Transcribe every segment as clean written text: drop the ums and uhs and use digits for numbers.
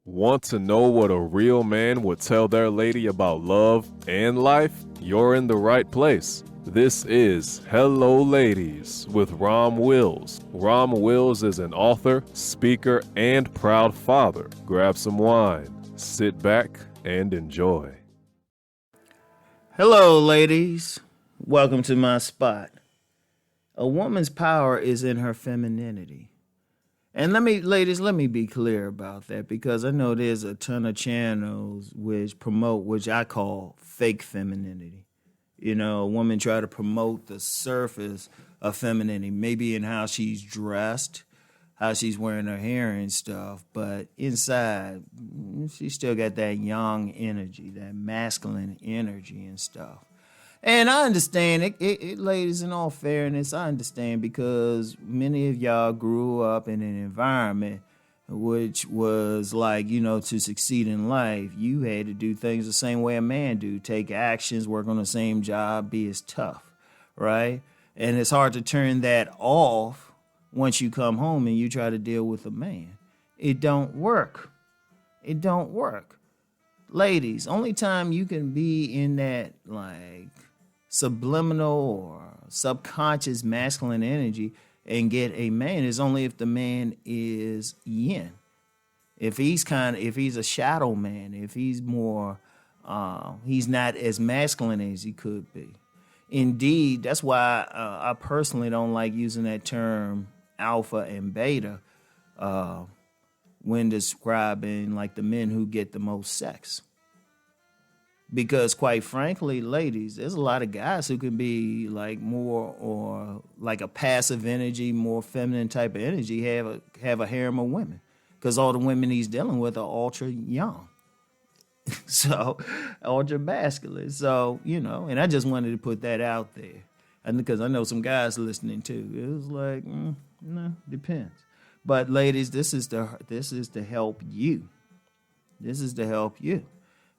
Want to know what a real man would tell their lady about love and life? You're in the right place. This is Hello Ladies with Rom Wills. Rom Wills is an author, speaker, and proud father. Grab some wine, sit back, and enjoy. Hello, ladies. Welcome to my spot. A woman's power is in her femininity. And let me be clear about that, because I know there's a ton of channels which promote, which I call fake femininity. You know, a woman try to promote the surface of femininity, maybe in how she's dressed, how she's wearing her hair and stuff, but inside, she still got that young energy, that masculine energy and stuff. And I understand it, ladies, in all fairness, I understand, because many of y'all grew up in an environment which was like, you know, to succeed in life, you had to do things the same way a man do, take actions, work on the same job, be as tough, right? And it's hard to turn that off once you come home and you try to deal with a man. It don't work. It don't work. Ladies, only time you can be in that, like, subliminal or subconscious masculine energy and get a man is only if the man is yin. If he's a shadow man, if he's more, he's not as masculine as he could be. Indeed, that's why I personally don't like using that term alpha and beta when describing like the men who get the most sex. Because quite frankly, ladies, there's a lot of guys who can be like more or like a passive energy, more feminine type of energy, have a harem of women. Because all the women he's dealing with are ultra young. So, ultra masculine. So, you know, and I just wanted to put that out there. And because I know some guys listening too. It was like, no, depends. But ladies, this is to help you. This is to help you.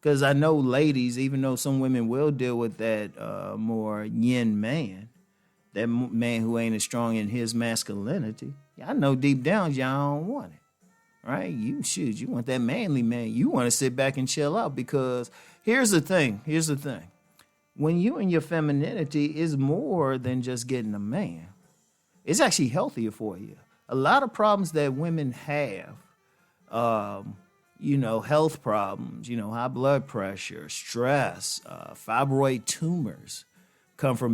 Because I know ladies, even though some women will deal with that more yin man, that man who ain't as strong in his masculinity, I know deep down y'all don't want it, right? You want that manly man. You want to sit back and chill out, because here's the thing. When you and your femininity is more than just getting a man, it's actually healthier for you. A lot of problems that women have, health problems, high blood pressure, stress, fibroid tumors come from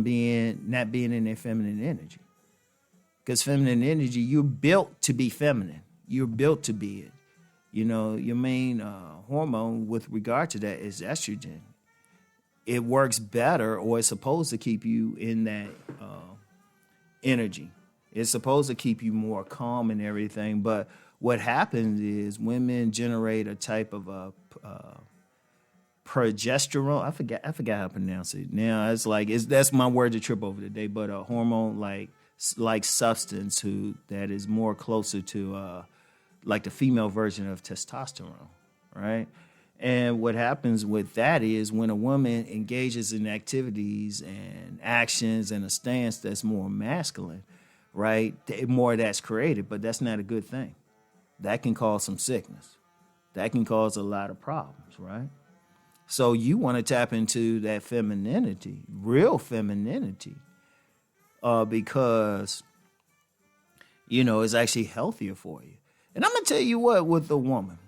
not being in their feminine energy. Because feminine energy, you're built to be feminine. You're built to be it. You know, your main hormone with regard to that is estrogen. It works better, or it's supposed to keep you in that energy. It's supposed to keep you more calm and everything, but what happens is women generate a type of progesterone. I forgot how to pronounce it. Now that's my word to trip over today. But a hormone like substance that is more closer to like the female version of testosterone, right? And what happens with that is when a woman engages in activities and actions and a stance that's more masculine, right? More of that's created, but that's not a good thing. That can cause some sickness. That can cause a lot of problems, right? So you want to tap into that femininity, real femininity, because, it's actually healthier for you. And I'm going to tell you what, with the woman,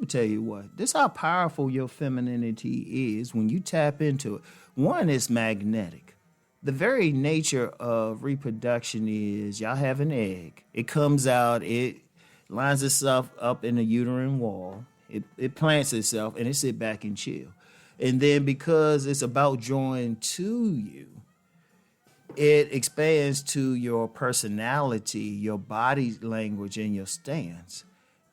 this is how powerful your femininity is when you tap into it. One, it's magnetic. The very nature of reproduction is y'all have an egg. It comes out, it lines itself up in the uterine wall. It plants itself, and it sit back and chill. And then because it's about drawing to you, it expands to your personality, your body language, and your stance.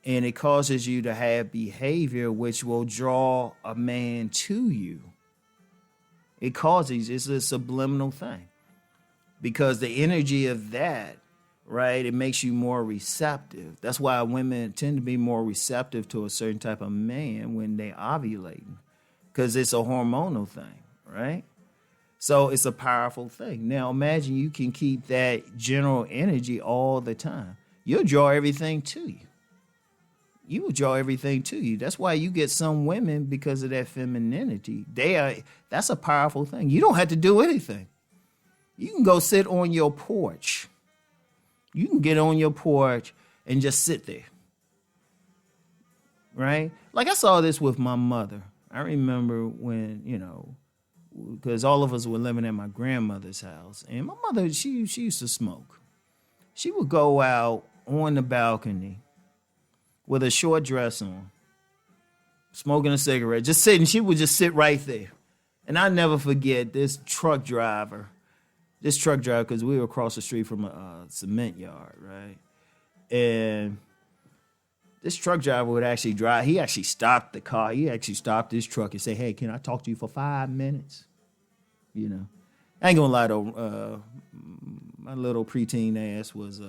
And it causes you to have behavior which will draw a man to you. It's a subliminal thing. Because the energy of that, right, it makes you more receptive. That's why women tend to be more receptive to a certain type of man when they ovulating, because it's a hormonal thing, right? So it's a powerful thing. Now imagine you can keep that general energy all the time. You'll draw everything to you. you will draw everything to you. That's why you get some women because of that femininity. That's a powerful thing. You don't have to do anything. You can go sit on your porch. You can get on your porch and just sit there. Right? Like I saw this with my mother. I remember when, because all of us were living at my grandmother's house. And my mother, she used to smoke. She would go out on the balcony with a short dress on, smoking a cigarette, just sitting. She would just sit right there. And I never forget this truck driver, because we were across the street from a cement yard, right? And this truck driver would actually drive. He actually stopped the car. He actually stopped his truck and say, "Hey, can I talk to you for 5 minutes?" I ain't gonna lie though. My little preteen ass was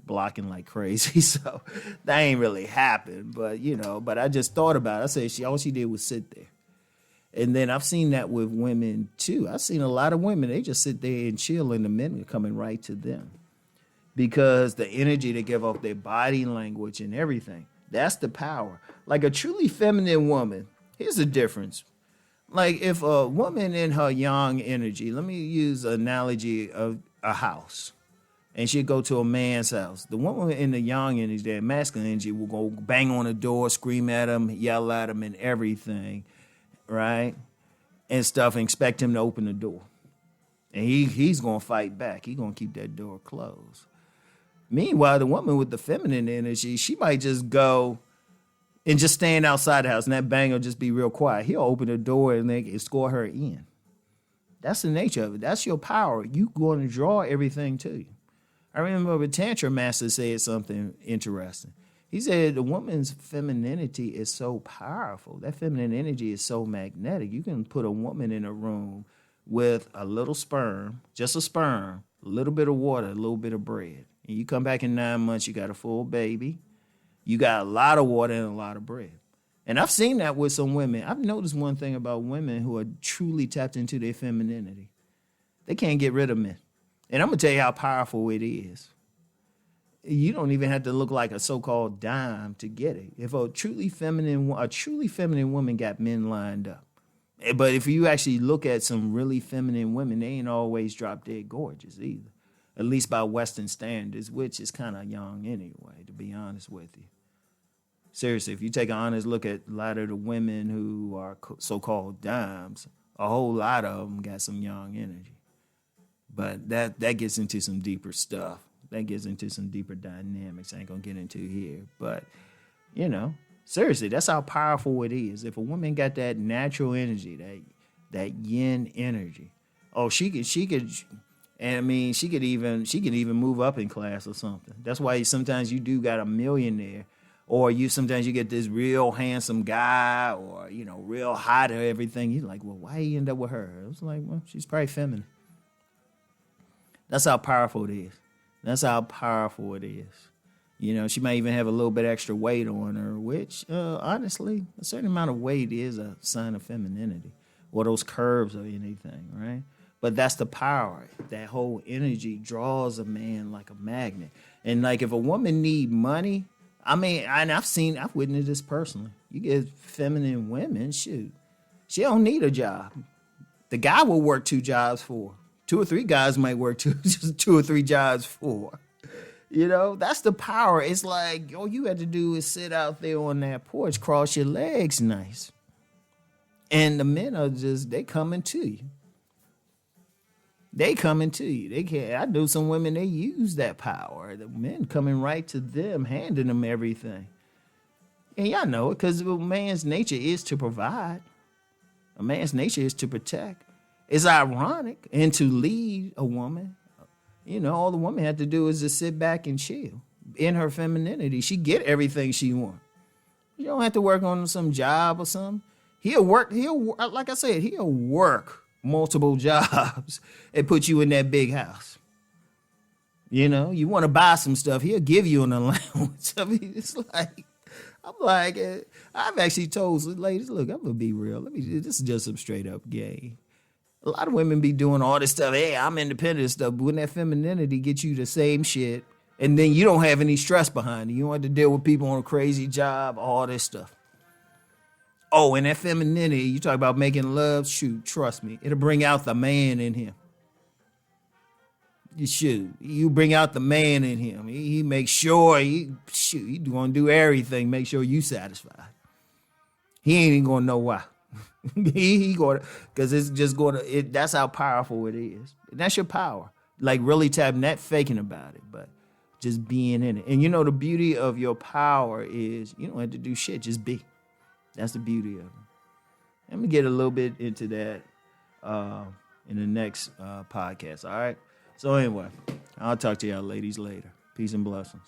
blocking like crazy, so that ain't really happened. But I just thought about it. I said all she did was sit there. And then I've seen that with women too. I've seen a lot of women, they just sit there and chill and the men are coming right to them. Because the energy they give off, their body language and everything, that's the power. Like a truly feminine woman, here's the difference. Like if a woman in her yang energy, let me use an analogy of a house, and she'd go to a man's house. The woman in the yang energy, that masculine energy, will go bang on the door, scream at him, yell at him and everything, right? And stuff, and expect him to open the door. And he's going to fight back. He's going to keep that door closed. Meanwhile, the woman with the feminine energy, she might just go and just stand outside the house, and that bang will just be real quiet. He'll open the door and they escort her in. That's the nature of it. That's your power. You're going to draw everything to you. I remember a Tantra master said something interesting. He said the woman's femininity is so powerful. That feminine energy is so magnetic. You can put a woman in a room with a little sperm, just a sperm, a little bit of water, a little bit of bread. And you come back in 9 months, you got a full baby. You got a lot of water and a lot of bread. And I've seen that with some women. I've noticed one thing about women who are truly tapped into their femininity. They can't get rid of men. And I'm going to tell you how powerful it is. You don't even have to look like a so-called dime to get it. If a truly feminine woman got men lined up. But if you actually look at some really feminine women, they ain't always drop dead gorgeous either. At least by Western standards, which is kind of young anyway, to be honest with you. Seriously, if you take an honest look at a lot of the women who are so-called dimes, a whole lot of them got some young energy. But that gets into some deeper stuff. That gets into some deeper dynamics I ain't going to get into here. But, seriously, that's how powerful it is. If a woman got that natural energy, that yin energy, she could even move up in class or something. That's why sometimes you do got a millionaire, or sometimes you get this real handsome guy, or real hot or everything. You're like, well, why you end up with her? It was like, well, she's probably feminine. That's how powerful it is. That's how powerful it is. She might even have a little bit extra weight on her, which, honestly, a certain amount of weight is a sign of femininity, or those curves or anything, right? But that's the power. That whole energy draws a man like a magnet. And like if a woman need money, and I've witnessed this personally. You get feminine women, shoot, she don't need a job. The guy will work 2 jobs for her. 2 or 3 guys might work 2 or 3 jobs for. That's the power. It's like, all you have to do is sit out there on that porch, cross your legs nice. And the men are they coming to you. They coming to you. They can't. I know some women, they use that power. The men coming right to them, handing them everything. And y'all know it, because a man's nature is to provide. A man's nature is to protect. It's ironic, and to lead a woman, all the woman had to do is just sit back and chill. In her femininity, she get everything she wants. You don't have to work on some job or something. He'll work, like I said, he'll work multiple jobs and put you in that big house. You want to buy some stuff, he'll give you an allowance. It's like, I've actually told ladies, look, I'm going to be real. This is just some straight up game. A lot of women be doing all this stuff. Hey, I'm independent and stuff. But when that femininity gets you the same shit, And then you don't have any stress behind it. You don't have to deal with people on a crazy job, all this stuff. Oh, and that femininity, you talk about making love, shoot, trust me, it'll bring out the man in him. You bring out the man in him. He makes sure, he's going to do everything, make sure you satisfied. He ain't even going to know why. he going to, because it's just going to, that's how powerful it is. And that's your power. Like really tapping, not faking about it, but just being in it. And you know, the beauty of your power is you don't have to do shit, just be. That's the beauty of it. Let me get a little bit into that in the next podcast, all right? So anyway, I'll talk to y'all ladies later. Peace and blessings.